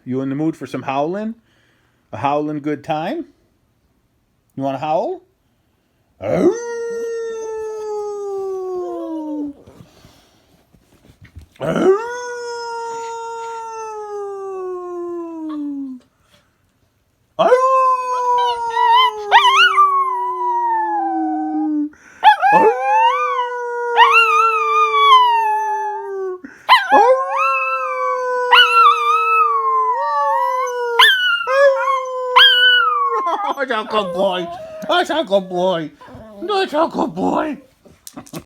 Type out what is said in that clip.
You in the mood for some howling? A howling good time? You want to howl? Oh! Oh! That's a good boy. That's a good boy. That's a good boy.